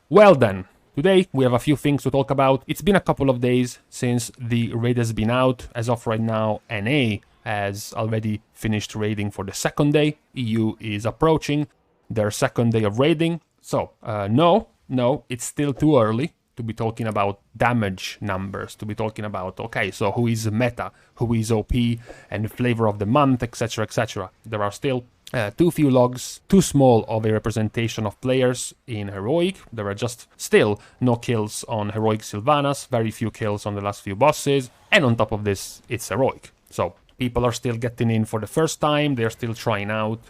Well then, today we have a few things to talk about. It's been a couple of days since the raid has been out. As of right now, NA has already finished raiding for the second day. EU is approaching their second day of raiding. So, no, it's still too early to be talking about damage numbers, to be talking about, okay, so who is meta, who is OP, and flavor of the month, etc, etc. There are still too few logs, too small of a representation of players in Heroic. There are just still no kills on Heroic Sylvanas, very few kills on the last few bosses, and on top of this, it's Heroic. So, people are still getting in for the first time, they're still trying out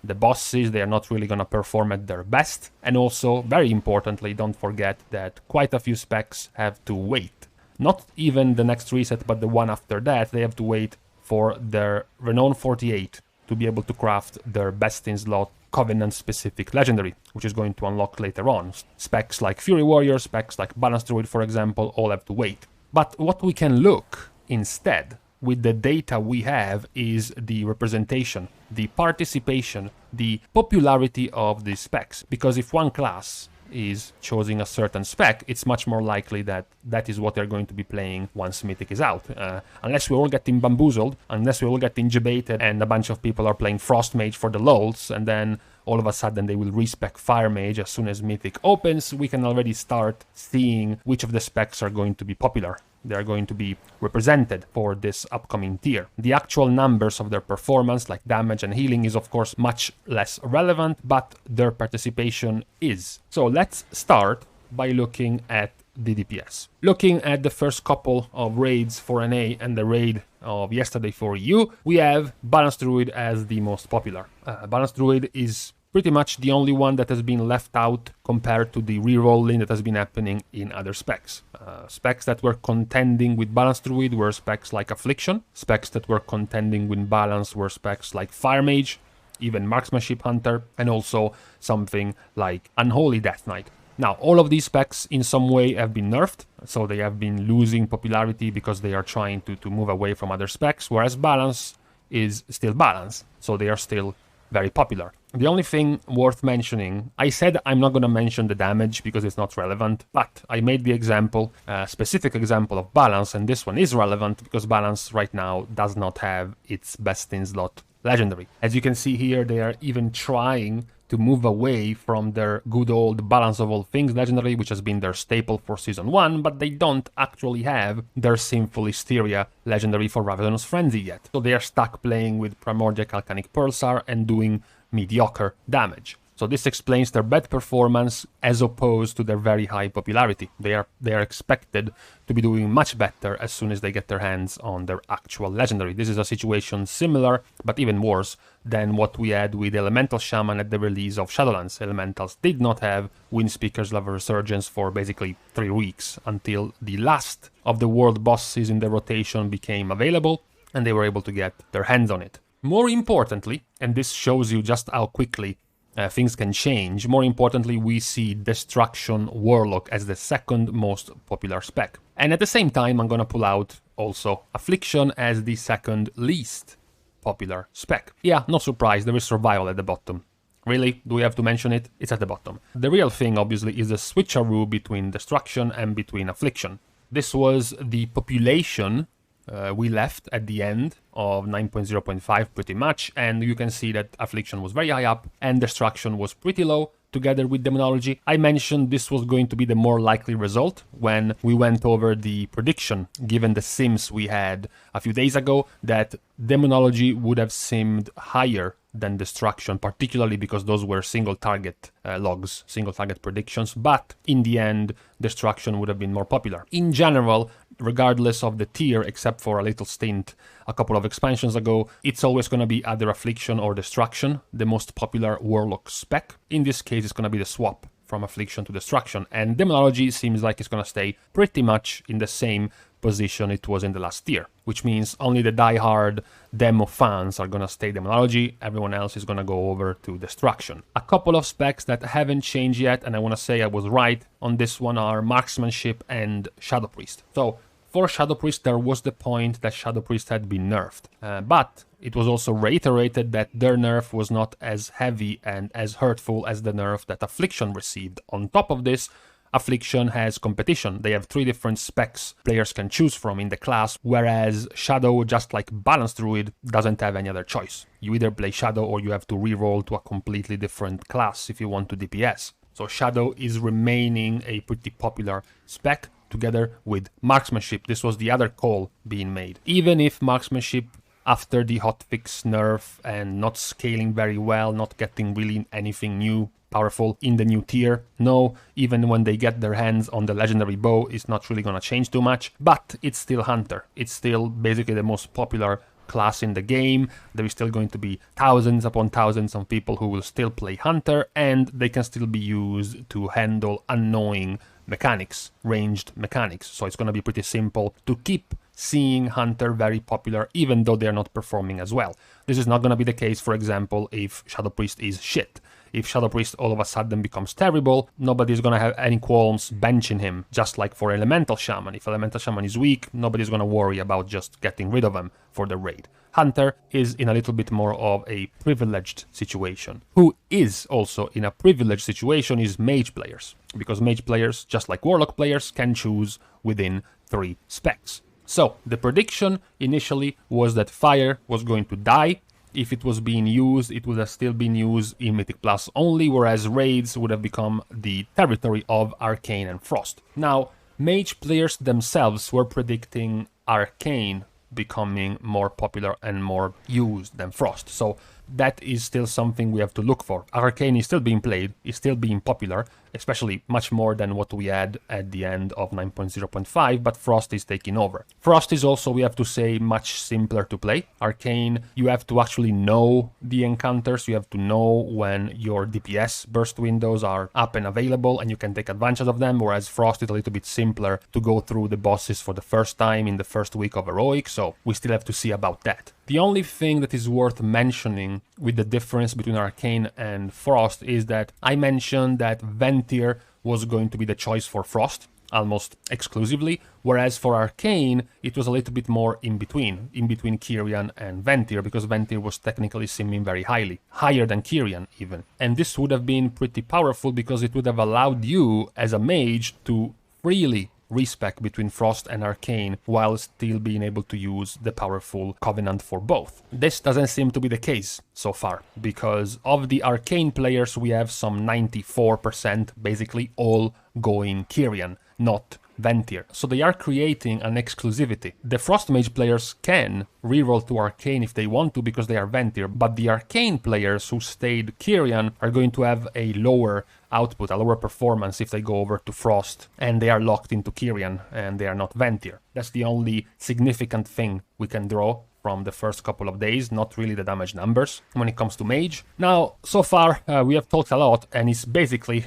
the bosses, they are not really gonna perform at their best. And also, very importantly, don't forget that quite a few specs have to wait. Not even the next reset, but the one after that, they have to wait for their Renown 48 to be able to craft their best in slot Covenant-specific legendary, which is going to unlock later on. Specs like Fury Warrior, specs like Balance Druid, for example, all have to wait. But what we can look instead with the data we have is the representation, the participation, the popularity of these specs. Because if one class is choosing a certain spec, it's much more likely that that is what they're going to be playing once Mythic is out. Unless we're all getting bamboozled, unless we're all getting debated and a bunch of people are playing Frost Mage for the lulz, and then all of a sudden they will respec Fire Mage as soon as Mythic opens, we can already start seeing which of the specs are going to be popular. They are going to be represented for this upcoming tier. The actual numbers of their performance, like damage and healing, is of course much less relevant, but their participation is. So let's start by looking at the DPS. Looking at the first couple of raids for NA and the raid of yesterday for EU, we have Balance Druid as the most popular. Balance Druid is pretty much the only one that has been left out compared to the rerolling that has been happening in other specs. Specs that were contending with Balance Druid were specs like Affliction. Specs that were contending with Balance were specs like Fire Mage, even Marksmanship Hunter, and also something like Unholy Death Knight. Now, all of these specs in some way have been nerfed, so they have been losing popularity because they are trying to move away from other specs, whereas Balance is still Balance, so they are still very popular. The only thing worth mentioning, I said I'm not going to mention the damage because it's not relevant, but I made the example, a specific example of Balance, and this one is relevant because Balance right now does not have its best in slot legendary. As you can see here, they are even trying to move away from their good old Balance of All Things legendary, which has been their staple for Season 1, but they don't actually have their Sinful Hysteria legendary for Ravenous Frenzy yet. So they are stuck playing with Primordial Calcanic Pulsar and doing mediocre damage. So this explains their bad performance as opposed to their very high popularity. They are expected to be doing much better as soon as they get their hands on their actual legendary. This is a situation similar, but even worse, than what we had with Elemental Shaman at the release of Shadowlands. Elementals did not have Windspeaker's Lava Resurgence for basically 3 weeks until the last of the world bosses in the rotation became available, and they were able to get their hands on it. More importantly, and this shows you just how quickly things can change, more importantly, we see Destruction Warlock as the second most popular spec. And at the same time, I'm gonna pull out also Affliction as the second least popular spec. Yeah, no surprise, there is Survival at the bottom. Really? Do we have to mention it? It's at the bottom. The real thing, obviously, is the switcheroo between Destruction and between Affliction. This was the population we left at the end of 9.0.5 pretty much, and you can see that Affliction was very high up and Destruction was pretty low together with Demonology. I mentioned this was going to be the more likely result when we went over the prediction, given the sims we had a few days ago, that Demonology would have seemed higher than Destruction, particularly because those were single target logs, single target predictions, but in the end, Destruction would have been more popular. In general, regardless of the tier, except for a little stint a couple of expansions ago, it's always going to be either Affliction or Destruction, the most popular Warlock spec. In this case, it's going to be the swap from Affliction to Destruction, and Demonology seems like it's going to stay pretty much in the same position it was in the last tier, which means only the die-hard demo fans are gonna stay Demonology, everyone else is gonna go over to Destruction. A couple of specs that haven't changed yet, and I wanna say I was right on this one, are Marksmanship and Shadow Priest. So, for Shadow Priest there was the point that Shadow Priest had been nerfed, but it was also reiterated that their nerf was not as heavy and as hurtful as the nerf that Affliction received. On top of this, Affliction has competition. They have 3 different specs players can choose from in the class, whereas Shadow, just like Balanced Druid, doesn't have any other choice. You either play Shadow or you have to reroll to a completely different class if you want to DPS. So Shadow is remaining a pretty popular spec together with Marksmanship. This was the other call being made. Even if Marksmanship, after the hotfix nerf and not scaling very well, not getting really anything new, powerful in the new tier, no, even when they get their hands on the legendary bow, it's not really gonna change too much, but it's still Hunter. It's still basically the most popular class in the game. There is still going to be thousands upon thousands of people who will still play Hunter, and they can still be used to handle annoying mechanics, ranged mechanics. So it's going to be pretty simple to keep seeing Hunter very popular, even though they're not performing as well. This is not going to be the case, for example, if Shadow Priest is shit. If Shadow Priest all of a sudden becomes terrible, nobody's going to have any qualms benching him, just like for Elemental Shaman. If Elemental Shaman is weak, nobody's going to worry about just getting rid of him for the raid. Hunter is in a little bit more of a privileged situation. Who is also in a privileged situation is mage players, because mage players, just like Warlock players, can choose within 3 specs. So, the prediction initially was that Fire was going to die. If it was being used, it would have still been used in Mythic Plus only, whereas raids would have become the territory of Arcane and Frost. Now, mage players themselves were predicting Arcane becoming more popular and more used than Frost. So that is still something we have to look for. Arcane is still being played, is still being popular, especially much more than what we had at the end of 9.0.5, but Frost is taking over. Frost is also, we have to say, much simpler to play. Arcane, you have to actually know the encounters, you have to know when your DPS burst windows are up and available, and you can take advantage of them, whereas Frost is a little bit simpler to go through the bosses for the first time in the first week of Heroic, so we still have to see about that. The only thing that is worth mentioning with the difference between Arcane and Frost is that I mentioned that Ventir was going to be the choice for Frost, almost exclusively, whereas for Arcane it was a little bit more in between Kyrian and Ventir, because Ventir was technically simming very highly, higher than Kyrian even. And this would have been pretty powerful because it would have allowed you as a mage to freely respec between Frost and Arcane while still being able to use the powerful Covenant for both. This doesn't seem to be the case so far, because of the Arcane players we have some 94% basically all going Kyrian, not Ventir. So they are creating an exclusivity. The Frost Mage players can reroll to Arcane if they want to because they are Ventir, but the Arcane players who stayed Kyrian are going to have a lower output, a lower performance if they go over to Frost and they are locked into Kyrian and they are not Ventir. That's the only significant thing we can draw from the first couple of days, not really the damage numbers when it comes to Mage. Now, so far we have talked a lot, and it's basically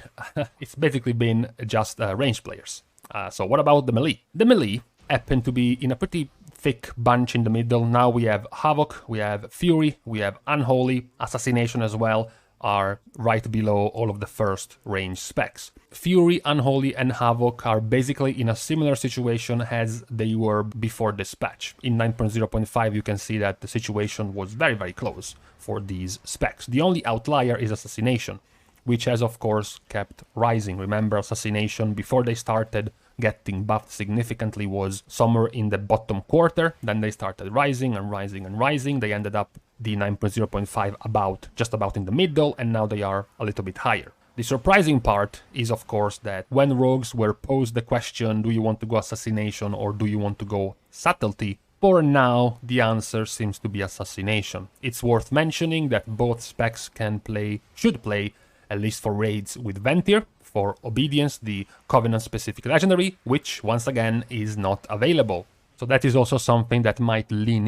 been just range players. So what about the melee? The melee happen to be in a pretty thick bunch in the middle. Now we have Havoc, we have Fury, we have Unholy, Assassination as well, are right below all of the first range specs. Fury, Unholy and Havoc are basically in a similar situation as they were before this patch. In 9.0.5 you can see that the situation was very, very close for these specs. The only outlier is Assassination, which has of course kept rising. Remember, Assassination before they started getting buffed significantly was somewhere in the bottom quarter, then they started rising and rising and rising. They ended up the 9.0.5 just about in the middle, and now they are a little bit higher. The surprising part is of course that when rogues were posed the question, do you want to go Assassination or do you want to go Subtlety? For now, the answer seems to be Assassination. It's worth mentioning that both specs should play, at least for raids, with Ventir. For Obedience, the Covenant-specific legendary, which, once again, is not available. So that is also something that might lean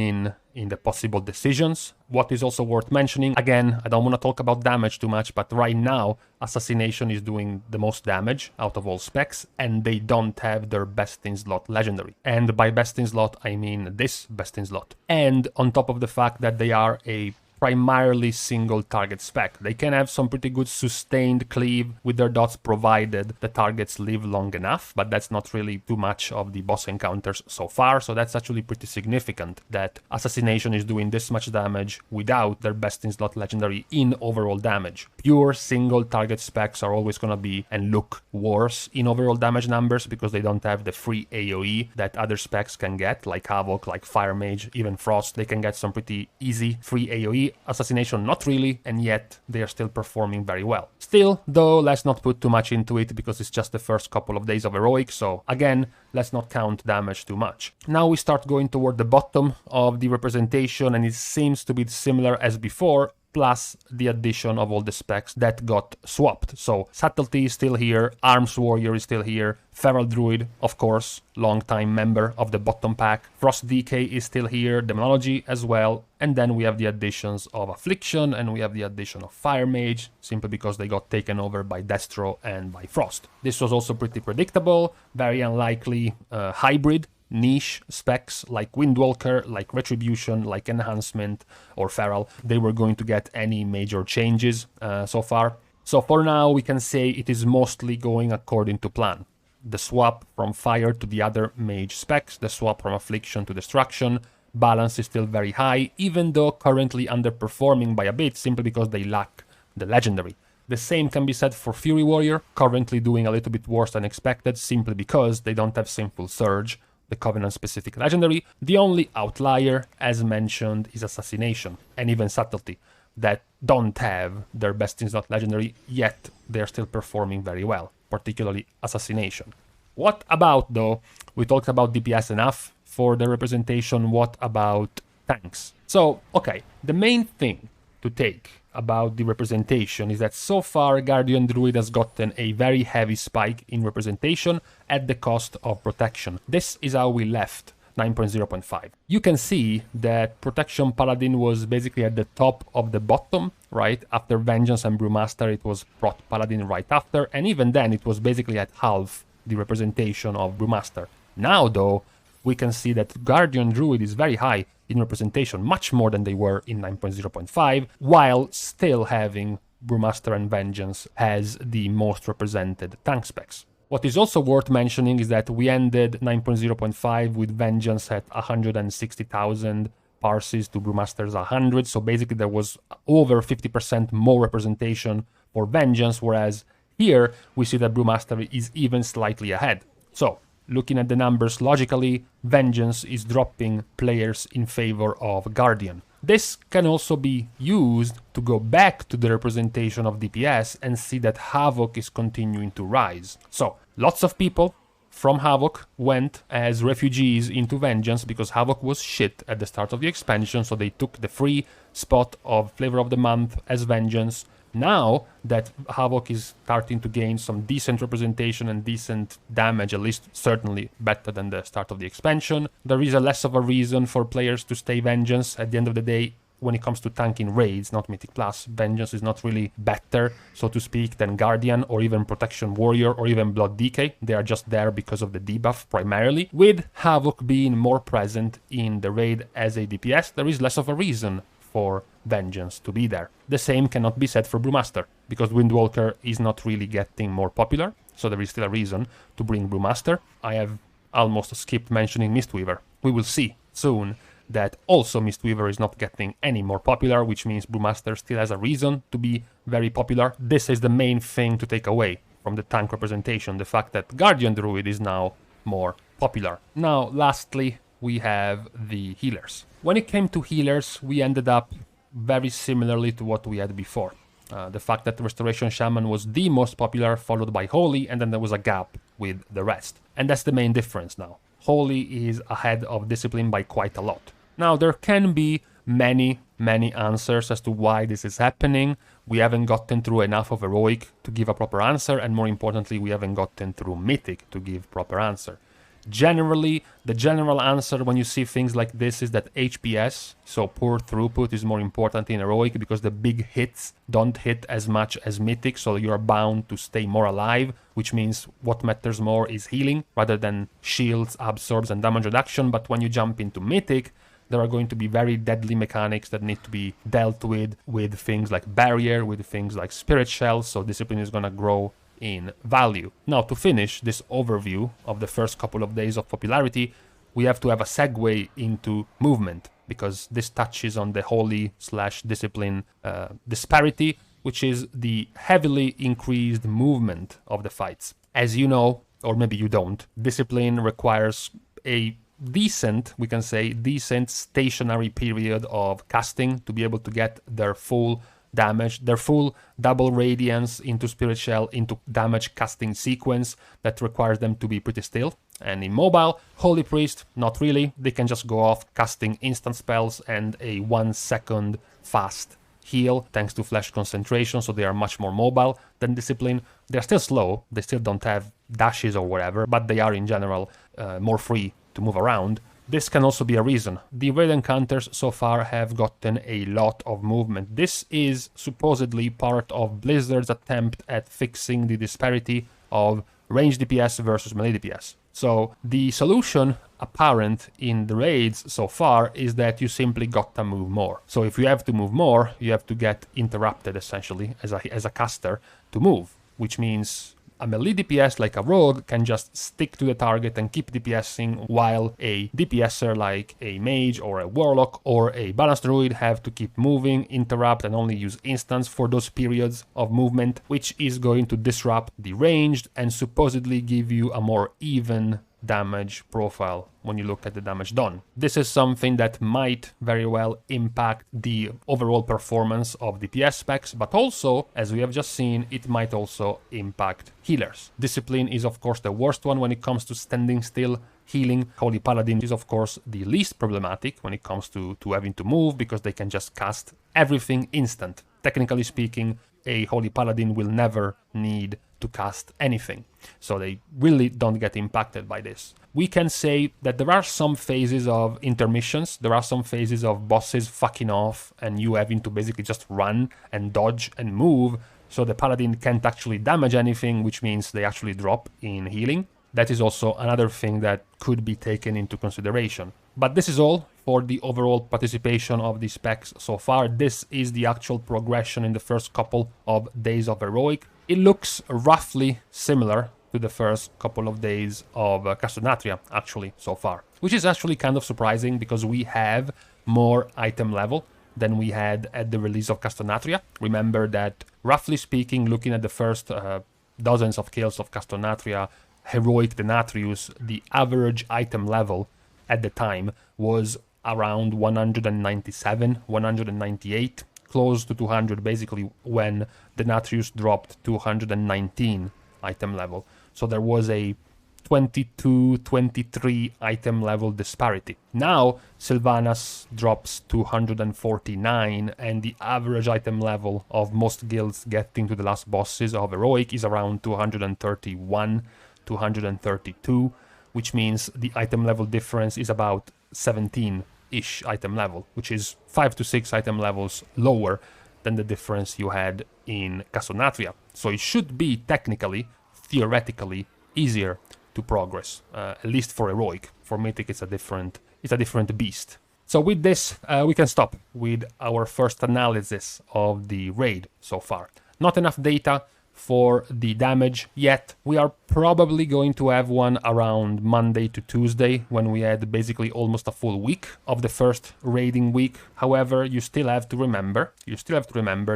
in the possible decisions. What is also worth mentioning, again, I don't want to talk about damage too much, but right now, Assassination is doing the most damage out of all specs, and they don't have their best-in-slot legendary. And by best-in-slot, I mean this best-in-slot. And on top of the fact that they are a primarily single target spec. They can have some pretty good sustained cleave with their dots provided the targets live long enough, but that's not really too much of the boss encounters so far, so that's actually pretty significant that Assassination is doing this much damage without their best in slot legendary in overall damage. Pure single target specs are always gonna be and look worse in overall damage numbers because they don't have the free AoE that other specs can get, like Havoc, like Fire Mage, even Frost. They can get some pretty easy free AoE. Assassination not really, and yet they are still performing very well. Still, though, let's not put too much into it because it's just the first couple of days of Heroic, so again, let's not count damage too much. Now we start going toward the bottom of the representation, and it seems to be similar as before, plus the addition of all the specs that got swapped. So Subtlety is still here, Arms Warrior is still here, Feral Druid, of course, long-time member of the bottom pack, Frost DK is still here, Demonology as well, and then we have the additions of Affliction, and we have the addition of Fire Mage, simply because they got taken over by Destro and by Frost. This was also pretty predictable, very unlikely hybrid niche specs like Windwalker, like Retribution, like Enhancement, or Feral. They were going to get any major changes so far. So for now, we can say it is mostly going according to plan. The swap from Fire to the other mage specs, the swap from Affliction to Destruction, balance is still very high, even though currently underperforming by a bit simply because they lack the legendary. The same can be said for Fury Warrior, currently doing a little bit worse than expected simply because they don't have Sinful Surge, the Covenant-specific legendary. The only outlier, as mentioned, is Assassination, and even Subtlety, that don't have their best in slot legendary, yet they're still performing very well, particularly Assassination. What about, though, we talked about DPS enough for the representation, what about tanks? So, okay, the main thing to take about the representation is that so far Guardian Druid has gotten a very heavy spike in representation at the cost of protection. This is how we left 9.0.5. You can see that Protection Paladin was basically at the top of the bottom, right? After Vengeance and Brewmaster it was Prot Paladin right after, and even then it was basically at half the representation of Brewmaster. Now though, we can see that Guardian Druid is very high in representation, much more than they were in 9.0.5, while still having Brewmaster and Vengeance as the most represented tank specs. What is also worth mentioning is that we ended 9.0.5 with Vengeance at 160,000 parses to Brewmaster's 100, so basically there was over 50% more representation for Vengeance, whereas here we see that Brewmaster is even slightly ahead. So, looking at the numbers logically, Vengeance is dropping players in favor of Guardian. This can also be used to go back to the representation of DPS and see that Havoc is continuing to rise. So, lots of people from Havoc went as refugees into Vengeance because Havoc was shit at the start of the expansion, so they took the free spot of Flavor of the Month as Vengeance. Now that Havoc is starting to gain some decent representation and decent damage, at least certainly better than the start of the expansion, there is a less of a reason for players to stay Vengeance. At the end of the day, when it comes to tanking raids, not Mythic Plus, Vengeance is not really better, so to speak, than Guardian or even Protection Warrior or even Blood DK. They are just there because of the debuff primarily. With Havoc being more present in the raid as a DPS, there is less of a reason for Vengeance to be there. The same cannot be said for Brewmaster, because Windwalker is not really getting more popular, so there is still a reason to bring Brewmaster. I have almost skipped mentioning Mistweaver. We will see soon that also Mistweaver is not getting any more popular, which means Brewmaster still has a reason to be very popular. This is the main thing to take away from the tank representation, the fact that Guardian Druid is now more popular. Now, lastly, we have the healers. When it came to healers, we ended up very similarly to what we had before. The fact that Restoration Shaman was the most popular, followed by Holy, and then there was a gap with the rest. And that's the main difference now. Holy is ahead of Discipline by quite a lot. Now, there can be many answers as to why this is happening. We haven't gotten through enough of Heroic to give a proper answer, and more importantly, we haven't gotten through Mythic to give proper answer. Generally, the general answer when you see things like this is that HPS, so poor throughput, is more important in Heroic because the big hits don't hit as much as Mythic, so you're bound to stay more alive, which means what matters more is healing rather than shields, absorbs, and damage reduction. But when you jump into Mythic, there are going to be very deadly mechanics that need to be dealt with things like barrier, with things like spirit shells, so discipline is going to grow in value. Now, to finish this overview of the first couple of days of popularity, we have to have a segue into movement, because this touches on the holy/discipline disparity, which is the heavily increased movement of the fights. As you know, or maybe you don't, discipline requires a decent, we can say, decent stationary period of casting to be able to get their full damage, their full double radiance into Spirit Shell, into damage casting sequence that requires them to be pretty still. And in mobile, Holy Priest, not really. They can just go off casting instant spells and a 1 second fast heal thanks to flesh concentration, so they are much more mobile than Discipline. They're still slow, they still don't have dashes or whatever, but they are in general more free to move around. This can also be a reason. The raid encounters so far have gotten a lot of movement. This is supposedly part of Blizzard's attempt at fixing the disparity of range DPS versus melee DPS. So the solution apparent in the raids so far is that you simply got to move more. So if you have to move more, you have to get interrupted essentially as a caster to move, which means a melee DPS like a rogue can just stick to the target and keep DPSing, while a DPSer like a mage or a warlock or a balanced druid have to keep moving, interrupt, and only use instants for those periods of movement, which is going to disrupt the ranged and supposedly give you a more even damage profile when you look at the damage done. This is something that might very well impact the overall performance of DPS specs, but also, as we have just seen, it might also impact healers. Discipline is of course the worst one when it comes to standing still healing. Holy Paladin is of course the least problematic when it comes to having to move, because they can just cast everything instant. Technically speaking, a Holy Paladin will never need to cast anything, so they really don't get impacted by this. We can say that there are some phases of intermissions, there are some phases of bosses fucking off and you having to basically just run and dodge and move, so the Paladin can't actually damage anything, which means they actually drop in healing. That is also another thing that could be taken into consideration. But this is all for the overall participation of the specs so far. This is the actual progression in the first couple of days of Heroic. It looks roughly similar to the first couple of days of Castanatria, actually, so far. Which is actually kind of surprising, because we have more item level than we had at the release of Castanatria. Remember that, roughly speaking, looking at the first dozens of kills of Castanatria, Heroic Denatrius, the average item level at the time was around 197, 198, close to 200 basically, when Denatrius dropped to 119 item level. So there was a 22, 23 item level disparity. Now Sylvanas drops to 149, and the average item level of most guilds getting to the last bosses of Heroic is around 231, 232, which means the item level difference is about 17-ish item level, which is 5 to 6 item levels lower than the difference you had in Castanatria. So it should be technically, theoretically, easier to progress, at least for Heroic. For Mythic it's a different beast. So with this, we can stop with our first analysis of the raid so far. Not enough data for the damage yet. We are probably going to have one around Monday to Tuesday, when we had basically almost a full week of the first raiding week. However, you still have to remember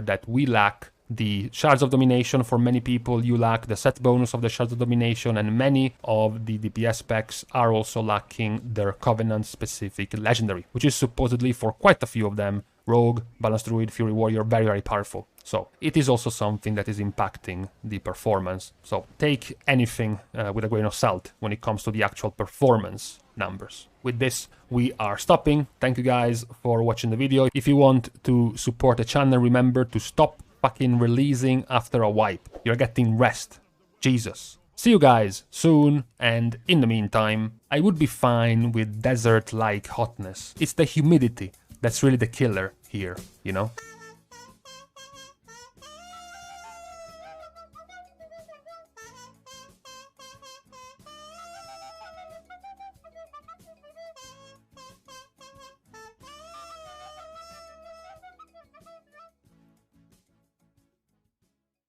that we lack the Shards of Domination. For many people, you lack the set bonus of the Shards of Domination, and many of the DPS specs are also lacking their Covenant-specific Legendary, which is supposedly, for quite a few of them, Rogue, Balanced Druid, Fury Warrior, very, very powerful. So it is also something that is impacting the performance. So take anything with a grain of salt when it comes to the actual performance numbers. With this, we are stopping. Thank you guys for watching the video. If you want to support the channel, remember to stop fucking releasing after a wipe. You're getting rest. Jesus. See you guys soon, and in the meantime, I would be fine with desert-like hotness. It's the humidity that's really the killer here, you know?